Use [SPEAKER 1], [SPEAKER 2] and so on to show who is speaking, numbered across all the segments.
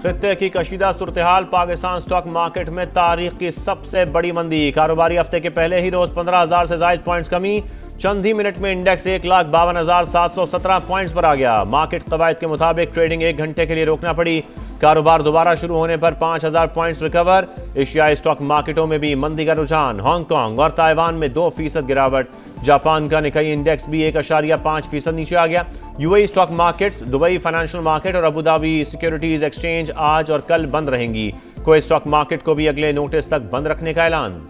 [SPEAKER 1] खित्ते की कशीदा सूरत-ए-हाल, Pakistan stock market में तारीख की सबसे बड़ी मंदी। कारोबारी हफ्ते के पहले ही रोज 15,000 से ज्यादा पॉइंट्स कमी। चंद ही मिनट में इंडेक्स 1,52,717 पॉइंट्स पर आ गया। मार्केट कवायद के मुताबिक ट्रेडिंग 1 घंटे के लिए रोकना पड़ी। कारोबार दोबारा शुरू होने पर 5,000 पॉइंट्स रिकवर। एशियाई स्टॉक मार्केटों में भी मंदी का रुझान। हांगकांग और ताइवान में 2% गिरावट। जापान का निकाई इंडेक्स भी 1.5% नीचे आ गया। UAE stock markets, Dubai financial market और अबू धाबी सिक्योरिटीज एक्सचेंज आज और कल बंद रहेंगी। कुवैत स्टॉक मार्केट को भी अगले नोटिस तक बंद रखने का ऐलान।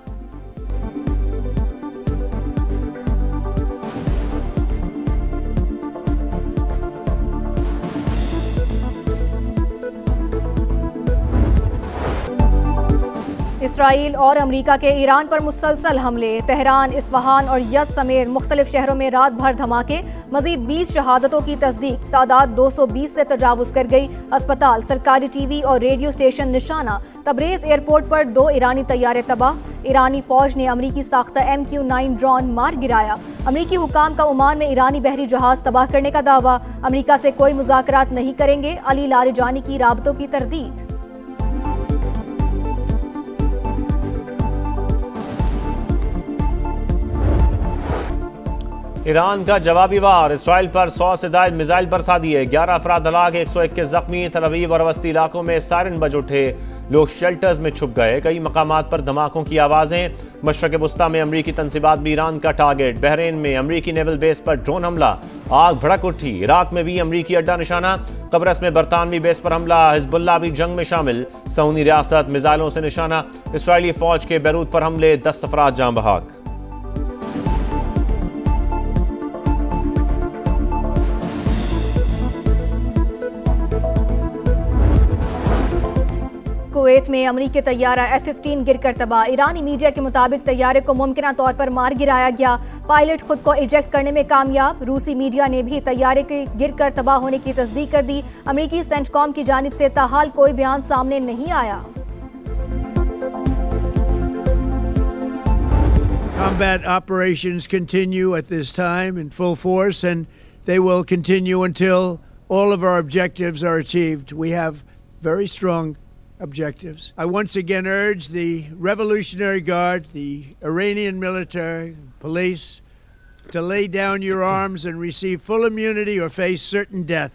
[SPEAKER 2] इसराइल और अमेरिका के ईरान पर मुसलसल हमले। तेहरान, इस्फहान और यज़्द समेत मुख्तलिफ शहरों में रात भर धमाके। मजीद 20 शहादतों की तस्दीक। तादाद 220 से तजावुज कर गई। अस्पताल, सरकारी टीवी और रेडियो स्टेशन निशाना। तबरेज एयरपोर्ट पर 2 ईरानी तैयारे तबाह। ईरानी फौज ने अमरीकी साख्ता MQ-9 ड्रोन मार गिराया। अमरीकी हुकाम का ओमान में ईरानी बहरी जहाज तबाह करने का दावा। अमरीका से कोई मुज़ाकरात नहीं करेंगे। अली लारिजानी की राबतों की तरदीद।
[SPEAKER 1] ईरान का जवाबी वार। इसराइल पर 100 से ज्यादा मिसाइल बरसा दिए। 11 अफराद हलाक, 121 जख्मी। तल अवीव और वस्ती इलाकों में सायरन बज उठे। लोग शेल्टर्स में छुप गए। कई मकामात पर धमाकों की आवाजें। मशरक़ वस्ता में अमरीकी तंसीबात भी ईरान का टारगेट। बहरीन में अमरीकी नेवल बेस पर ड्रोन हमला, आग भड़क उठी। इराक में भी अमरीकी अड्डा निशाना। कब्रस में बरतानवी बेस पर हमला। हिजबुल्लाह भी जंग में शामिल। सऊदी रियासत मिसाइलों से निशाना। इसराइली फौज के बैरूत पर हमले, 10 अफराद जाँ बहक।
[SPEAKER 2] कुवैत में अमरीकी तैयारा F-15 गिरकर तबाह। ईरानी मीडिया के मुताबिक तैयारे को मुमकिना तौर पर मार गिराया गया। पायलट खुद को इजेक्ट करने में कामयाब। रूसी मीडिया ने भी तैयारे के गिरकर तबाह होने की तस्दीक कर दी। अमरीकी सेंटकॉम की जानिब से ताहाल कोई बयान सामने नहीं आया।
[SPEAKER 3] Combat operations continue at this time in full force, and they will continue until all of our objectives are achieved. We have very strong objectives. I once again urge the Revolutionary Guard, the Iranian military, police, to lay down your arms and receive full immunity or face certain death.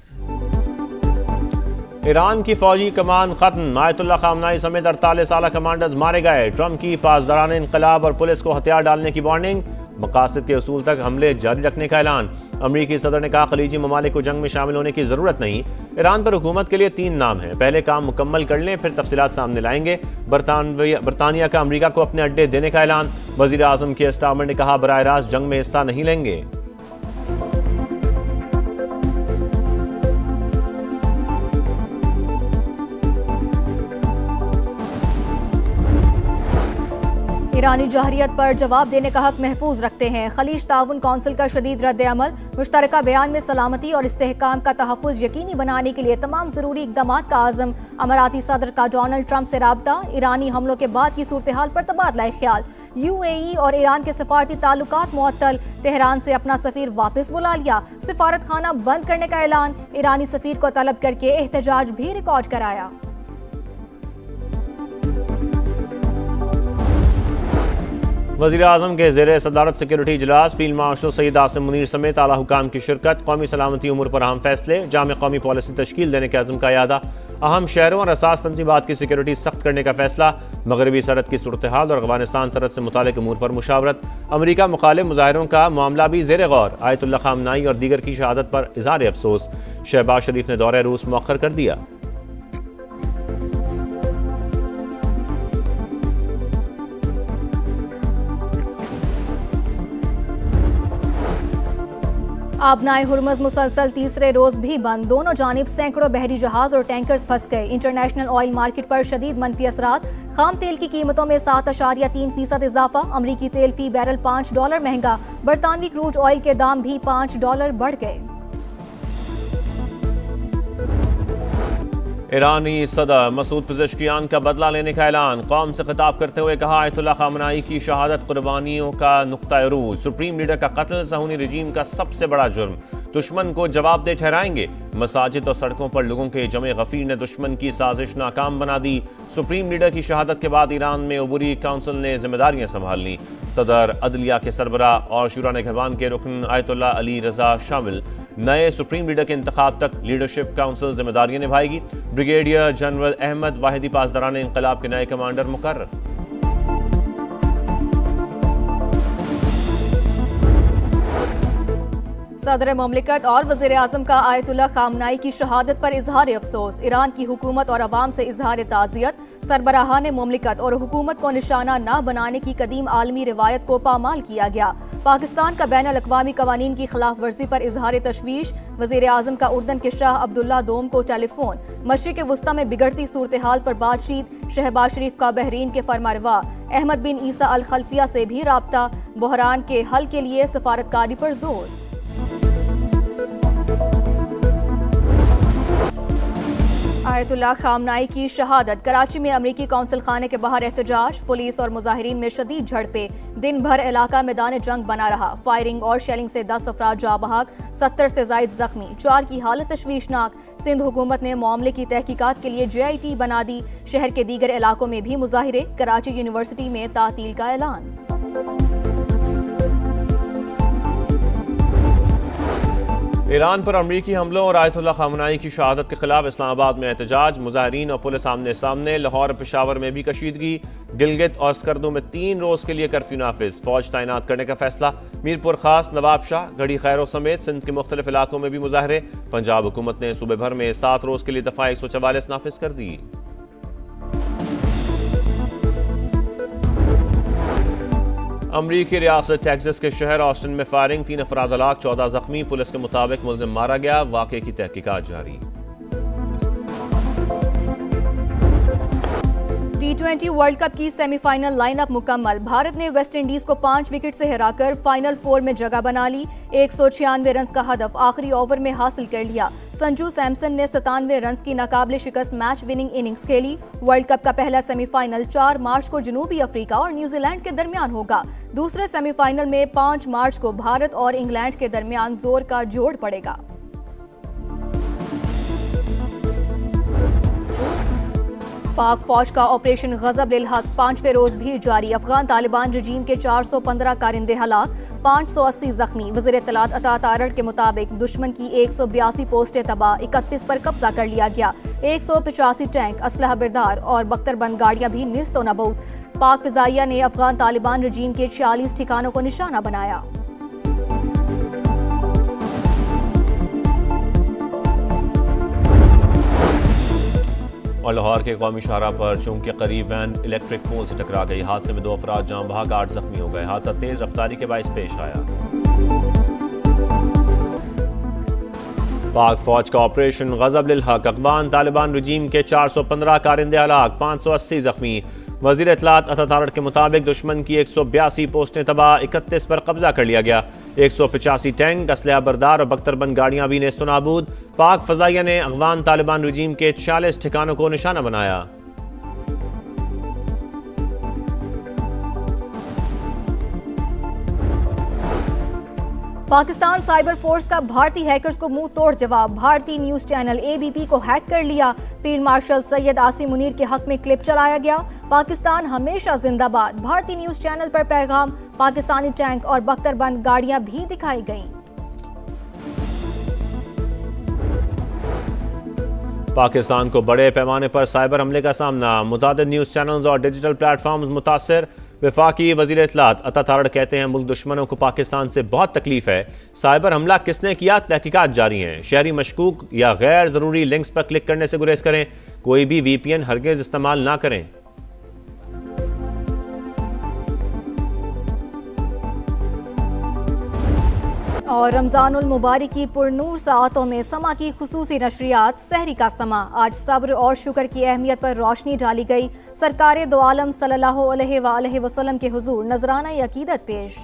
[SPEAKER 1] Iran की फौजी कमान खत्म। Ayatollah खामनाई समेत 48 साला commanders मारे गए। Trump की पासदारान इनकलाब और पुलिस को हथियार डालने की वार्निंग। मकासद के उसूल तक हमले जारी रखने का ऐलान। अमरीकी सदर ने कहा, खलीजी ममालिक को जंग में शामिल होने की जरूरत नहीं। ईरान पर हुकूमत के लिए 3 नाम हैं। पहले काम मुकम्मल कर लें, फिर तफसीलात सामने लाएंगे। बरतानिया का अमरीका को अपने अड्डे देने का ऐलान। वजीर आजम के स्टामर ने कहा, बराह रास्त जंग में हिस्सा नहीं लेंगे।
[SPEAKER 2] ईरानी जहरियत पर जवाब देने का हक महफूज रखते हैं। खलीज ताउन कौंसिल का शदीद रद्द अमल। मुश्तरका बयान में सलामती और इस्तेहकाम का तहफ़्फ़ुज़ यकीनी बनाने के लिए तमाम ज़रूरी इक़दामात का आज़म। अमाराती सदर का डोनाल्ड ट्रंप से राब्ता। ईरानी हमलों के बाद की सूरत हाल पर तबादला ख्याल। UAE और ईरान के सफारती ताल्लुकात मुअत्तल। तेहरान से अपना सफ़ीर वापस बुला लिया। सिफारत खाना बंद करने का ऐलान। ईरानी सफ़ीर को तलब करके एहतजाज भी रिकॉर्ड कराया।
[SPEAKER 1] वज़ीर आज़म के ज़ेर सदारत सिक्योरिटी इजलास। फील्ड मार्शल सईद आसिम मुनीर समेत आला हुकाम की शिरकत। कौमी सलामती उमूर पर अहम फैसले। जामे कौमी पॉलिसी तश्कील देने के अज़म का यादा। अहम शहरों और असास तंजीबात की सिक्योरिटी सख्त करने का फैसला। मगरबी सरहद की सूरत हाल और अफगानिस्तान सरहद से मुतालिक उमूर पर मुशावरत। अमरीका मुखालिफ मुजाहिरों का मामला भी ज़ेर गौर। आयतुल्लाह खामनाई और दीगर की शहादत पर इज़हार अफसोस। शहबाज शरीफ ने दौरे रूस मौखर कर दिया।
[SPEAKER 2] आबनाए हुर्मुज़ मुसलसल तीसरे रोज भी बंद। दोनों जानिब सैकड़ों बहरी जहाज और टैंकर्स फंस गए। इंटरनेशनल ऑयल मार्केट पर शदीद मनफी असरात। खाम तेल की कीमतों में 7.3% इजाफा। अमरीकी तेल फी बैरल $5 महंगा। बरतानवी क्रूड ऑयल के दाम भी $5 बढ़ गए।
[SPEAKER 1] ईरानी सदर मसूद पेज़ेश्कियान का बदला लेने का ऐलान। कौम से खिताब करते हुए कहा, आयतुल्लाह खामनाई की शहादत कुर्बानियों का नुक्ता अरूज। सुप्रीम लीडर का कत्ल सहूनी रजीम का सबसे बड़ा जुर्म। दुश्मन को जवाबदेह ठहराएंगे। मसाजिद और सड़कों पर लोगों के जमे गफीर ने दुश्मन की साजिश नाकाम बना दी। सुप्रीम लीडर की शहादत के बाद ईरान में उबूरी काउंसिल ने जिम्मेदारियां संभाल ली। सदर अदलिया के सरबरा और शुरा निगहबान के रुकन आयतुल्लाह अली रजा शामिल। नए सुप्रीम लीडर के इंतखाब तक लीडरशिप काउंसिल जिम्मेदारियां निभाएगी। ब्रिगेडियर जनरल अहमद वाहिदी पासदारान इंकलाब के नए कमांडर मुकर्रर।
[SPEAKER 2] सदर ममलिकत और वज़ीर आज़म का आयतुल्लाह खामनाई की शहादत पर इजहार अफसोस। ईरान की हुकूमत और अवाम से इजहार ताज़ियत। सरबराहान ममलिकत और हुकूमत को निशाना न बनाने की कदीम आलमी रिवायत को पामाल किया गया। पाकिस्तान का बैन अल-अक़वामी कवानीन की खिलाफ वर्जी पर इजहार तशवीश। वज़ीर आज़म का उर्दन के शाह अब्दुल्ला दोम को टेलीफोन। मशरिक़ वुस्ता में बिगड़ती सूरत हाल पर बातचीत। शहबाज शरीफ का बहरीन के फरमारवा अहमद बिन ईसा अल खल्फिया से भी राब्ता। बहरान के हल के लिए सफारतकारी पर जोर। आयतुल्लाह खामनाई की शहादत। कराची में अमरीकी कौंसल खाने के बाहर एहतजाज। पुलिस और मुजाहिरीन में शदीद झड़पें। दिन भर इलाका मैदान जंग बना रहा। फायरिंग और शेलिंग से 10 अफराद जाँ बहक, 70 से जायद जख्मी। 4 की हालत तशवीशनाक। सिंध हुकूमत ने मामले की तहकीकात के लिए JIT बना दी। शहर के दीगर इलाकों में भी मुजाहिरे। कराची यूनिवर्सिटी में तातील का ऐलान।
[SPEAKER 1] ईरान पर अमरीकी हमलों और आयतुल्लाह खामनाई की शहादत के खिलाफ इस्लामाबाद में एहतजाज। मुजाहिरीन और पुलिस आमने सामने। लाहौर पेशावर में भी कशीदगी। गिलगित और स्कर्दू में 3 रोज के लिए कर्फ्यू नाफिज। फौज तैनात करने का फैसला। मीरपुर खास, नवाब शाह, गढ़ी खैरो समेत सिंध के मुख्तलिफ इलाकों में भी मुजाहरे। पंजाब हुकूमत ने सूबे भर में 7 रोज के लिए दफा 144 नाफिज कर दी। अमरीकी रियासत टेक्सास के शहर ऑस्टिन में फायरिंग। 3 अफराद हलाक, 14 जख्मी। पुलिस के मुताबिक मुलजिम मारा गया। वाक़े की तहकीकात जारी।
[SPEAKER 2] T20 वर्ल्ड कप की सेमीफाइनल लाइनअप मुकम्मल। भारत ने वेस्ट इंडीज को 5 विकेट से हराकर फाइनल 4 में जगह बना ली। 196 रन का हदफ आखिरी ओवर में हासिल कर लिया। संजू सैमसन ने 97 रन की नाकाबिले शिकस्त मैच विनिंग इनिंग्स खेली। वर्ल्ड कप का पहला सेमीफाइनल 4 मार्च को जनूबी अफ्रीका और न्यूजीलैंड के दरमियान होगा। दूसरे सेमीफाइनल में 5 मार्च को भारत और इंग्लैंड के दरमियान जोर का जोड़ पड़ेगा। पाक फौज का ऑपरेशन गजब-उल-हक 5वें रोज भी जारी। अफगान तालिबान रजीम के 415 कारिंदे हलाक, 580 जख्मी। वज़ीर इत्तलात अता तारड़ के मुताबिक दुश्मन की 182 पोस्टें तबाह, 31 पर कब्जा कर लिया गया। 185 टैंक, असलहा बरदार और बख्तरबंद गाड़ियां भी निस्त व नबूद। पाक फिजाइया ने अफगान तालिबान रजीम के 46 ठिकानों को निशाना बनाया।
[SPEAKER 1] और लाहौर के कौमी शाहरा पर चौक के करीब वैन इलेक्ट्रिक पोल से टकरा गई। हादसे में 2 अफराद जाँ बहक, 8 जख्मी हो गए। हादसा तेज रफ्तारी के बायस पेश आया। पाक फौज का ऑपरेशन गजब-उल-हक। अफगान तालिबान रजीम के 415 कारिंदे हलाक, 580 जख्मी। वज़ीर इत्तलात अता तारड़ के मुताबिक दुश्मन की 182 पोस्टें तबाह, 31 पर कब्जा कर लिया गया। 185 टैंक, असलहा बरदार और बख्तरबंद गाड़ियां भी नेस्त नाबूद। पाक फजाइया ने अफगान तालिबान रजीम के 46 ठिकानों को निशाना बनाया।
[SPEAKER 2] पाकिस्तान साइबर फोर्स का भारतीय हैकर्स को मुंह तोड़ जवाब। भारतीय न्यूज चैनल ABP को हैक कर लिया। फील्ड मार्शल सैयद आसिम मुनीर के हक में क्लिप चलाया गया। पाकिस्तान हमेशा जिंदाबाद। भारतीय न्यूज चैनल पर पैगाम। पाकिस्तानी टैंक और बख्तरबंद गाड़ियां भी दिखाई गईं।
[SPEAKER 1] पाकिस्तान को बड़े पैमाने पर साइबर हमले का सामना। मुतादिद न्यूज चैनल्स और डिजिटल प्लेटफॉर्म्स मुतासर। वफाकी वज़ीर इत्तलात अता तारड़ कहते हैं मुल्क दुश्मनों को पाकिस्तान से बहुत तकलीफ है। साइबर हमला किसने किया, तहकीकात जारी हैं। शहरी मशकूक या गैर ज़रूरी लिंक्स पर क्लिक करने से गुरेज करें। कोई भी VPN हरगिज़ इस्तेमाल ना करें।
[SPEAKER 2] और रमजानुल मुबारक की पुरनूर सातों में समा की खुसूसी नशरियात। सहरी का समा आज सब्र और शुक्र की अहमियत पर रोशनी डाली गई। सरकार दो आलम सल्लल्लाहु अलैहि वसल्लम के हुजूर नजराना अकीदत पेश।